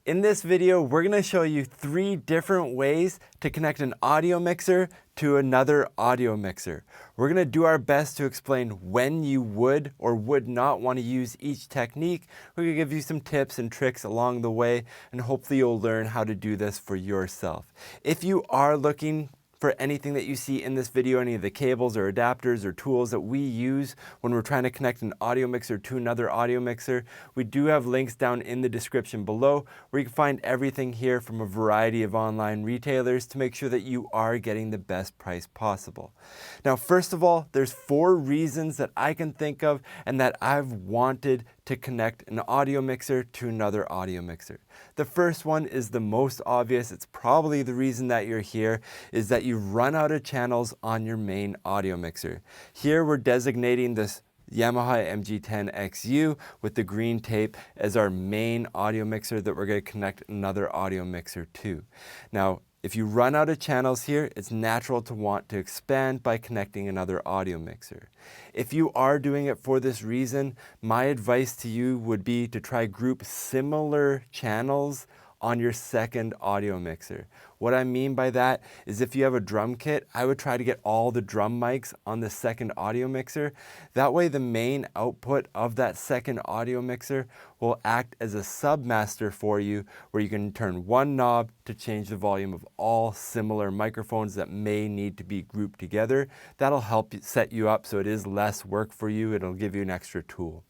In this video, we're going to show you 3 different ways to connect an audio mixer to another audio mixer. We're going to do our best to explain when you would or would not want to use each technique. We're going to give you some tips and tricks along the way, and hopefully you'll learn how to do this for yourself. If you are looking for anything that you see in this video, any of the cables or adapters or tools that we use when we're trying to connect an audio mixer to another audio mixer, we do have links down in the description below where you can find everything here from a variety of online retailers to make sure that you are getting the best price possible. Now, first of all, there's 4 reasons that I can think of and that I've wanted to connect an audio mixer to another audio mixer. The first one is the most obvious. It's probably the reason that you're here, is that you run out of channels on your main audio mixer. Here we're designating this Yamaha MG10XU with the green tape as our main audio mixer that we're going to connect another audio mixer to. Now, if you run out of channels here, it's natural to want to expand by connecting another audio mixer. If you are doing it for this reason, my advice to you would be to try group similar channels on your second audio mixer. What I mean by that is if you have a drum kit, I would try to get all the drum mics on the second audio mixer. That way the main output of that second audio mixer will act as a submaster for you, where you can turn one knob to change the volume of all similar microphones that may need to be grouped together. That'll help set you up so it is less work for you. It'll give you an extra tool.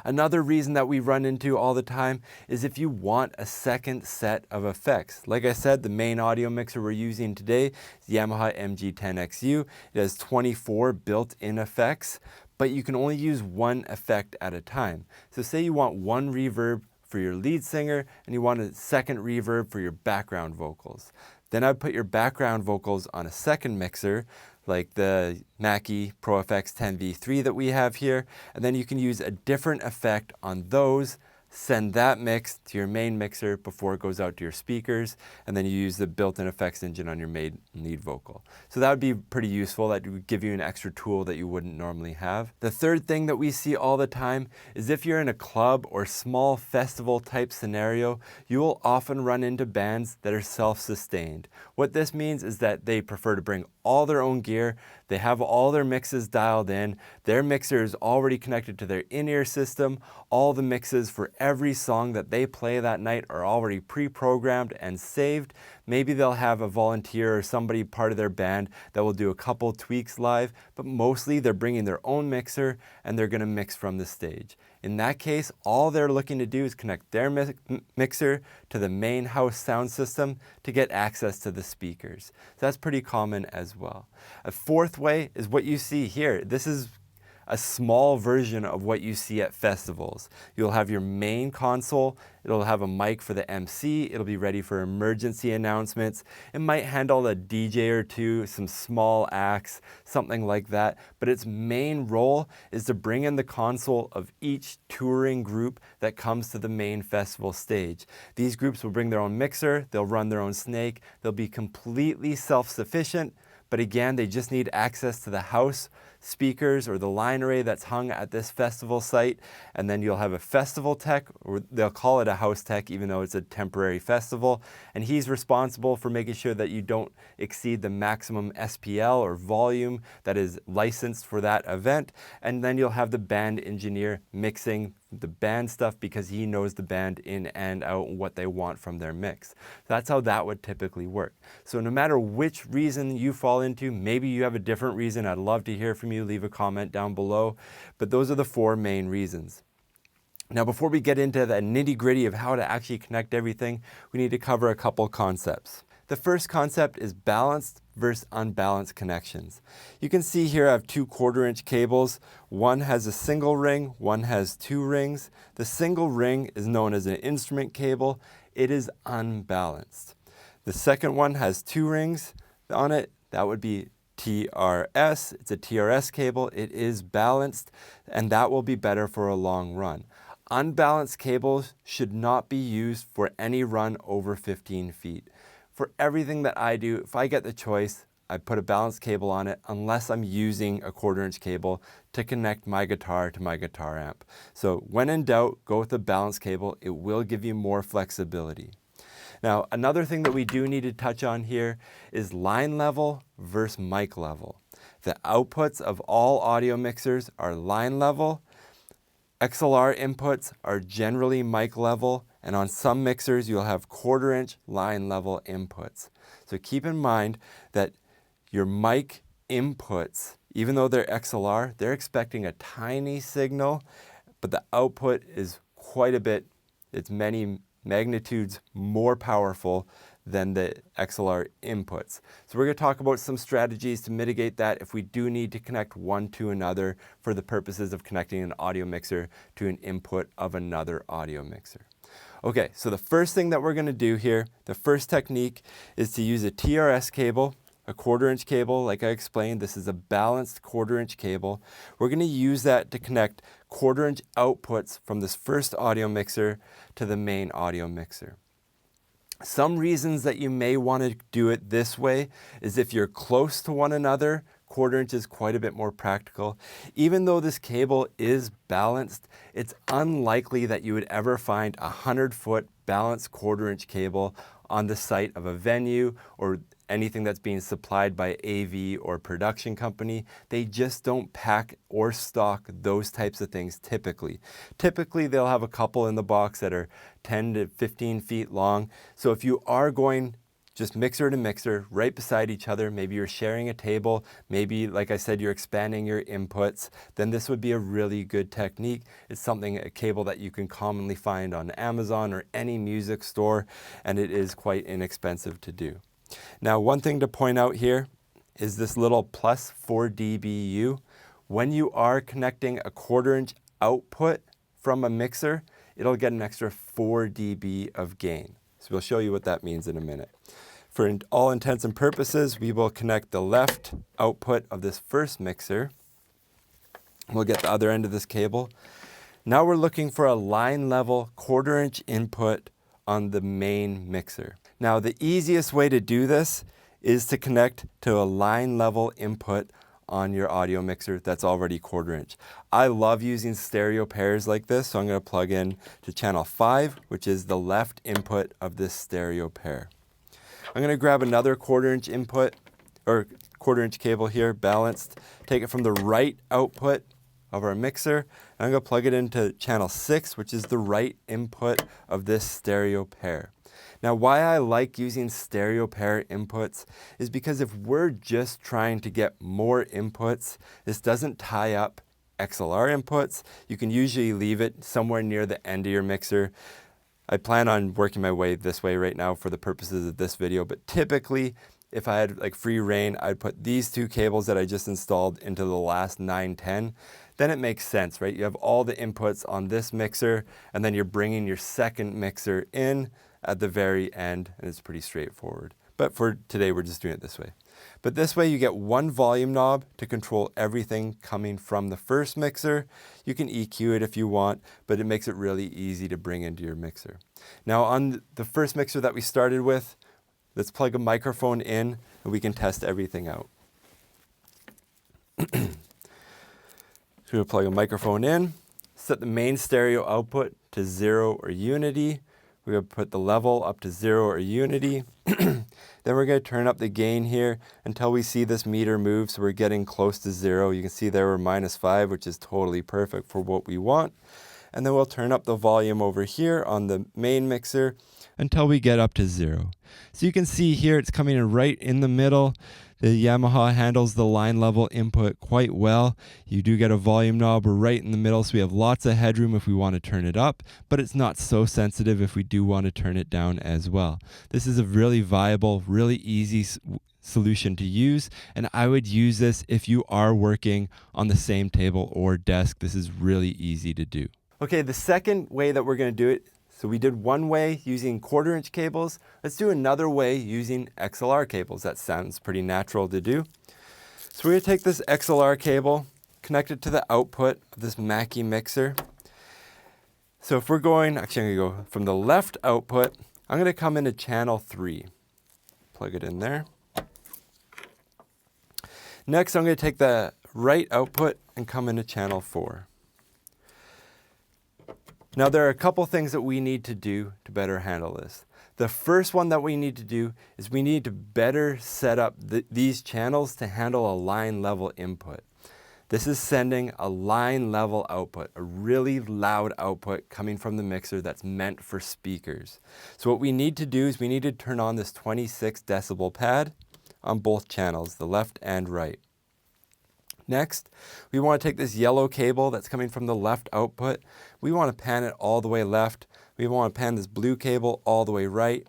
Another reason that we run into all the time is if you want a second set of effects. Like I said, the main audio mixer we're using today is the Yamaha MG10XU. It has 24 built-in effects, but you can only use one effect at a time. So say you want one reverb for your lead singer and you want a second reverb for your background vocals. Then I'd put your background vocals on a second mixer, like the Mackie Pro FX 10V3 that we have here, and then you can use a different effect on those, send that mix to your main mixer before it goes out to your speakers, and then you use the built-in effects engine on your main lead vocal. So that would be pretty useful. That would give you an extra tool that you wouldn't normally have. The third thing that we see all the time is if you're in a club or small festival type scenario, you will often run into bands that are self-sustained. What this means is that they prefer to bring all their own gear. They have all their mixes dialed in. Their mixer is already connected to their in-ear system. All the mixes for every song that they play that night are already pre-programmed and saved. Maybe they'll have a volunteer or somebody part of their band that will do a couple tweaks live, but mostly they're bringing their own mixer and they're going to mix from the stage. In that case, all they're looking to do is connect their mixer to the main house sound system to get access to the speakers. So that's pretty common as well. A fourth way is what you see here. This is a small version of what you see at festivals. You'll have your main console, it'll have a mic for the MC, it'll be ready for emergency announcements. It might handle a DJ or two, some small acts, something like that, but its main role is to bring in the console of each touring group that comes to the main festival stage. These groups will bring their own mixer, they'll run their own snake, they'll be completely self-sufficient, but again, they just need access to the house speakers or the line array that's hung at this festival site, and then you'll have a festival tech, or they'll call it a house tech even though it's a temporary festival, and he's responsible for making sure that you don't exceed the maximum SPL or volume that is licensed for that event, and then you'll have the band engineer mixing the band stuff because he knows the band in and out and what they want from their mix. That's how that would typically work. So no matter which reason you fall into, maybe you have a different reason, I'd love to hear from you. Leave a comment down below, but those are the 4 main reasons. Now, before we get into the nitty-gritty of how to actually connect everything, we need to cover a couple concepts. The first concept is balanced versus unbalanced connections. You can see here I have 2 1/4-inch cables. One has a single ring, one has 2 rings. The single ring is known as an instrument cable. It is unbalanced. The second one has 2 rings on it. That would be TRS. It's a TRS cable. It is balanced, and that will be better for a long run. Unbalanced cables should not be used for any run over 15 feet. For everything that I do, if I get the choice, I put a balanced cable on it unless I'm using a 1/4" cable to connect my guitar to my guitar amp. So when in doubt, go with a balanced cable. It will give you more flexibility. Now, another thing that we do need to touch on here is line level versus mic level. The outputs of all audio mixers are line level. XLR inputs are generally mic level, and on some mixers you'll have 1/4" line level inputs. So keep in mind that your mic inputs, even though they're XLR, they're expecting a tiny signal, but the output is quite a bit, it's many magnitudes more powerful than the XLR inputs. So we're going to talk about some strategies to mitigate that if we do need to connect one to another for the purposes of connecting an audio mixer to an input of another audio mixer. Okay, so the first thing that we're going to do here, the first technique is to use a TRS cable, a 1/4" cable. Like I explained, this is a balanced 1/4" cable. We're going to use that to connect 1/4" outputs from this first audio mixer to the main audio mixer. Some reasons that you may want to do it this way is if you're close to one another, 1/4" is quite a bit more practical. Even though this cable is balanced, it's unlikely that you would ever find a 100-foot balanced 1/4" cable on the site of a venue or anything that's being supplied by AV or production company. They just don't pack or stock those types of things typically. Typically, they'll have a couple in the box that are 10 to 15 feet long. So if you are going just mixer to mixer right beside each other, maybe you're sharing a table, maybe, like I said, you're expanding your inputs, then this would be a really good technique. It's a cable that you can commonly find on Amazon or any music store, and it is quite inexpensive to do. Now, one thing to point out here is this little plus 4 dBu. When you are connecting a 1/4" output from a mixer, it'll get an extra 4 dB of gain. So we'll show you what that means in a minute. For all intents and purposes, we will connect the left output of this first mixer. We'll get the other end of this cable. Now we're looking for a line level 1/4" input on the main mixer. Now, the easiest way to do this is to connect to a line level input on your audio mixer that's already 1/4". I love using stereo pairs like this, so I'm going to plug in to channel 5, which is the left input of this stereo pair. I'm going to grab another 1/4" input, or 1/4" cable here, balanced, take it from the right output of our mixer, and I'm going to plug it into channel 6, which is the right input of this stereo pair. Now, why I like using stereo pair inputs is because if we're just trying to get more inputs, this doesn't tie up XLR inputs. You can usually leave it somewhere near the end of your mixer. I plan on working my way this way right now for the purposes of this video, but typically, if I had like free reign, I'd put these two cables that I just installed into the last 9-10. Then it makes sense, right? You have all the inputs on this mixer, and then you're bringing your second mixer in at the very end, and it's pretty straightforward. But for today, we're just doing it this way. But this way, you get one volume knob to control everything coming from the first mixer. You can EQ it if you want, but it makes it really easy to bring into your mixer. Now, on the first mixer that we started with, let's plug a microphone in, and we can test everything out. So we'll plug a microphone in, set the main stereo output to 0 or unity. We're going to put the level up to 0 or unity. Then we're going to turn up the gain here until we see this meter move, so we're getting close to 0. You can see there we're -5, which is totally perfect for what we want. And then we'll turn up the volume over here on the main mixer until we get up to 0. So you can see here it's coming in right in the middle. The Yamaha handles the line level input quite well. You do get a volume knob right in the middle, so we have lots of headroom if we want to turn it up, but it's not so sensitive if we do want to turn it down as well. This is a really viable, really easy solution to use, and I would use this if you are working on the same table or desk. This is really easy to do. Okay, the second way that we're going to do it, so we did one way using 1/4" cables. Let's do another way using XLR cables. That sounds pretty natural to do. So we're going to take this XLR cable, connect it to the output of this Mackie mixer. So if we're going, actually I'm going to go from the left output, I'm going to come into channel 3. Plug it in there. Next, I'm going to take the right output and come into channel 4. Now there are a couple things that we need to do to better handle this. The first one that we need to do is we need to better set up these channels to handle a line level input. This is sending a line level output, a really loud output coming from the mixer that's meant for speakers. So what we need to do is we need to turn on this 26 decibel pad on both channels, the left and right. Next, we want to take this yellow cable that's coming from the left output. We want to pan it all the way left. We want to pan this blue cable all the way right.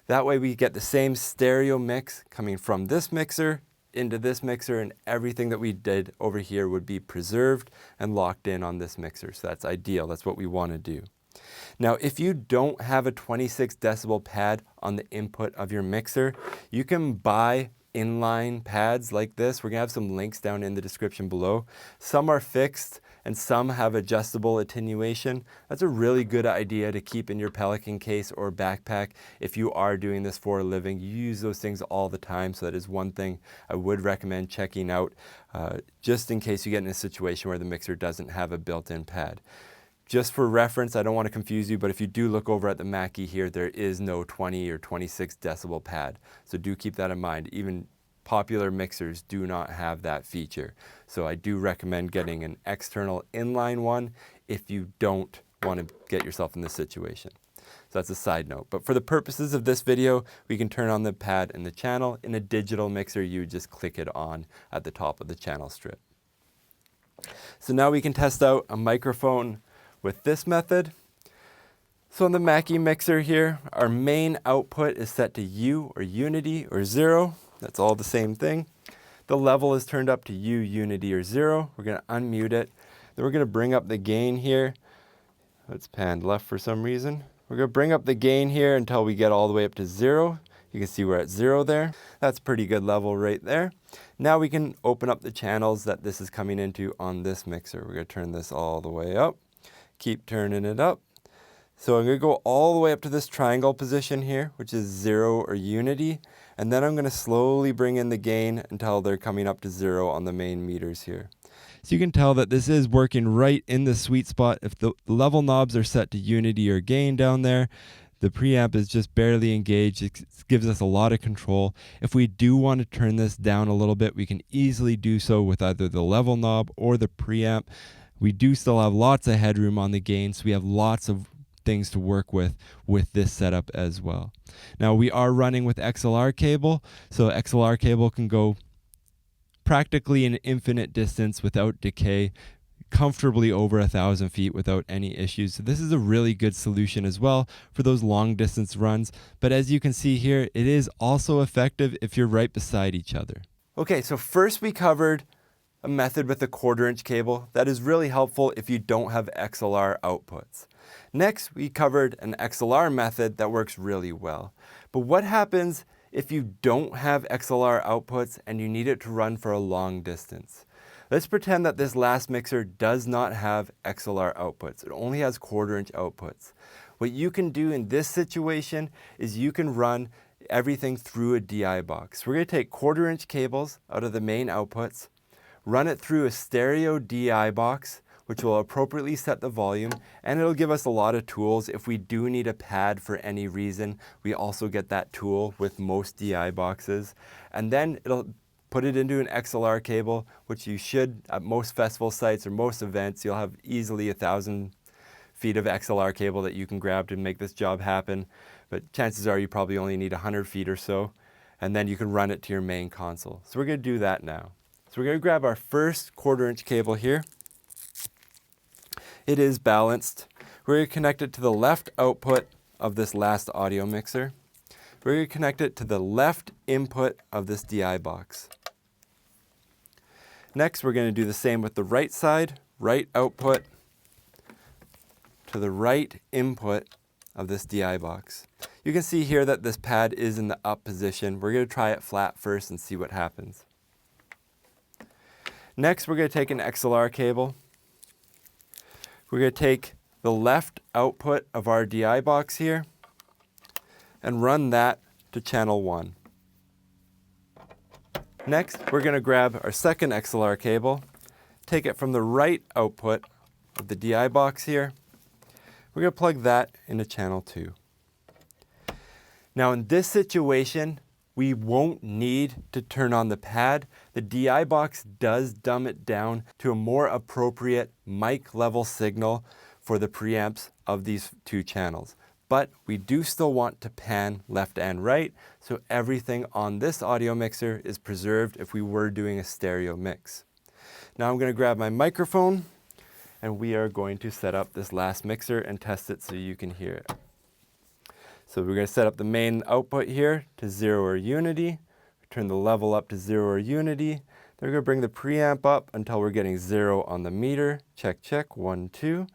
That way we get the same stereo mix coming from this mixer into this mixer, and everything that we did over here would be preserved and locked in on this mixer. So that's ideal. That's what we want to do. Now, if you don't have a 26 decibel pad on the input of your mixer, you can buy inline pads like this. We're going to have some links down in the description below. Some are fixed and some have adjustable attenuation. That's a really good idea to keep in your Pelican case or backpack if you are doing this for a living. You use those things all the time, so that is one thing I would recommend checking out just in case you get in a situation where the mixer doesn't have a built-in pad. Just for reference, I don't want to confuse you, but if you do look over at the Mackie here, there is no 20 or 26 decibel pad. So do keep that in mind. Even popular mixers do not have that feature. So I do recommend getting an external inline one if you don't want to get yourself in this situation. So that's a side note. But for the purposes of this video, we can turn on the pad in the channel. In a digital mixer, you would just click it on at the top of the channel strip. So now we can test out a microphone with this method. So on the Mackie mixer here, our main output is set to U or unity or 0. That's all the same thing. The level is turned up to U, unity or 0. We're going to unmute it. Then we're going to bring up the gain here. It's panned left for some reason. We're going to bring up the gain here until we get all the way up to 0. You can see we're at 0 there. That's pretty good level right there. Now we can open up the channels that this is coming into on this mixer. We're going to turn this all the way up. Keep turning it up. So I'm going to go all the way up to this triangle position here, which is 0 or unity. And then I'm going to slowly bring in the gain until they're coming up to 0 on the main meters here. So you can tell that this is working right in the sweet spot. If the level knobs are set to unity or gain down there, the preamp is just barely engaged. It gives us a lot of control. If we do want to turn this down a little bit, we can easily do so with either the level knob or the preamp. We do still have lots of headroom on the gain, so we have lots of things to work with this setup as well. Now we are running with XLR cable, so XLR cable can go practically an infinite distance without decay, comfortably over 1,000 feet without any issues. So this is a really good solution as well for those long distance runs. But as you can see here, it is also effective if you're right beside each other. Okay, so first we covered a method with a 1/4-inch cable that is really helpful if you don't have XLR outputs. Next, we covered an XLR method that works really well. But what happens if you don't have XLR outputs and you need it to run for a long distance? Let's pretend that this last mixer does not have XLR outputs. It only has 1/4-inch outputs. What you can do in this situation is you can run everything through a DI box. We're going to take 1/4-inch cables out of the main outputs, run it through a stereo DI box, which will appropriately set the volume, and it'll give us a lot of tools. If we do need a pad for any reason, we also get that tool with most DI boxes. And then it'll put it into an XLR cable, which you should, at most festival sites or most events, you'll have easily 1,000 feet of XLR cable that you can grab to make this job happen. But chances are you probably only need 100 feet or so, and then you can run it to your main console. So we're going to do that now. So we're going to grab our first 1/4-inch cable here. It is balanced. We're going to connect it to the left output of this last audio mixer. We're going to connect it to the left input of this DI box. Next, we're going to do the same with the right side, right output to the right input of this DI box. You can see here that this pad is in the up position. We're going to try it flat first and see what happens. Next, we're going to take an XLR cable. We're going to take the left output of our DI box here and run that to channel 1. Next, we're going to grab our second XLR cable, take it from the right output of the DI box here. We're going to plug that into channel 2. Now in this situation, we won't need to turn on the pad. The DI box does dumb it down to a more appropriate mic level signal for the preamps of these 2 channels. But we do still want to pan left and right, so everything on this audio mixer is preserved if we were doing a stereo mix. Now I'm going to grab my microphone, and we are going to set up this last mixer and test it so you can hear it. So we're going to set up the main output here to 0 or unity, turn the level up to 0 or unity. Then we're going to bring the preamp up until we're getting 0 on the meter. Check, check, 1, 2.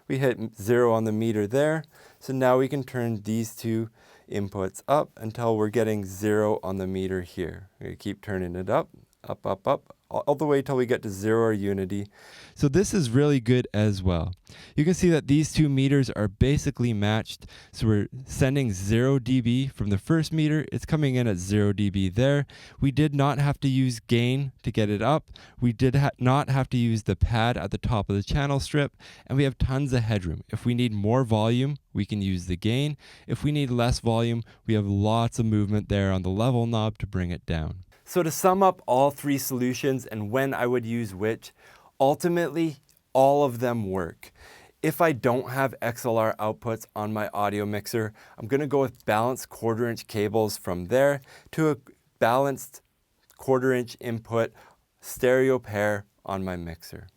We hit 0 on the meter there. So now we can turn these 2 inputs up until we're getting 0 on the meter here. We're going to keep turning it up, up, up, up, all the way till we get to 0 or unity. So this is really good as well. You can see that these 2 meters are basically matched. So we're sending 0 dB from the first meter. It's coming in at 0 dB there. We did not have to use gain to get it up. We did not have to use the pad at the top of the channel strip. And we have tons of headroom. If we need more volume, we can use the gain. If we need less volume, we have lots of movement there on the level knob to bring it down. So to sum up all 3 solutions and when I would use which, ultimately, all of them work. If I don't have XLR outputs on my audio mixer, I'm going to go with balanced 1/4-inch cables from there to a balanced 1/4-inch input stereo pair on my mixer.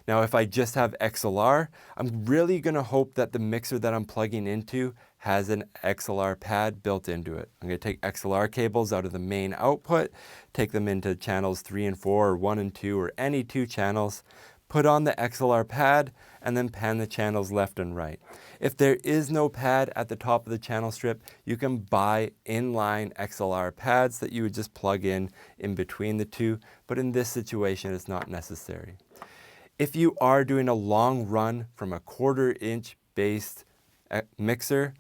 Now, if I just have XLR, I'm really going to hope that the mixer that I'm plugging into has an XLR pad built into it. I'm going to take XLR cables out of the main output, take them into channels 3 and 4 or 1 and 2 or any 2 channels, put on the XLR pad, and then pan the channels left and right. If there is no pad at the top of the channel strip, you can buy inline XLR pads that you would just plug in between the 2, but in this situation, it's not necessary. If you are doing a long run from a 1/4-inch based mixer,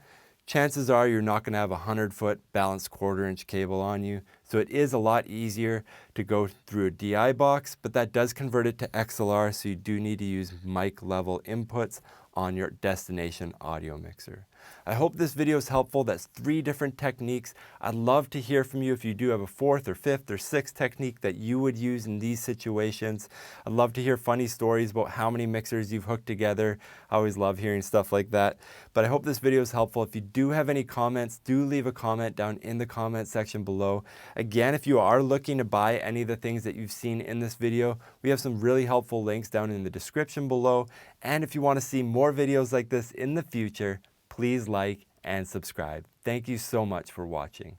chances are you're not going to have a 100-foot balanced 1/4-inch cable on you. So it is a lot easier to go through a DI box, but that does convert it to XLR, so you do need to use mic level inputs on your destination audio mixer. I hope this video is helpful. That's 3 different techniques. I'd love to hear from you if you do have a 4th or 5th or 6th technique that you would use in these situations. I'd love to hear funny stories about how many mixers you've hooked together. I always love hearing stuff like that. But I hope this video is helpful. If you do have any comments, do leave a comment down in the comment section below. Again, if you are looking to buy any of the things that you've seen in this video, we have some really helpful links down in the description below. And if you want to see more videos like this in the future, please like and subscribe. Thank you so much for watching.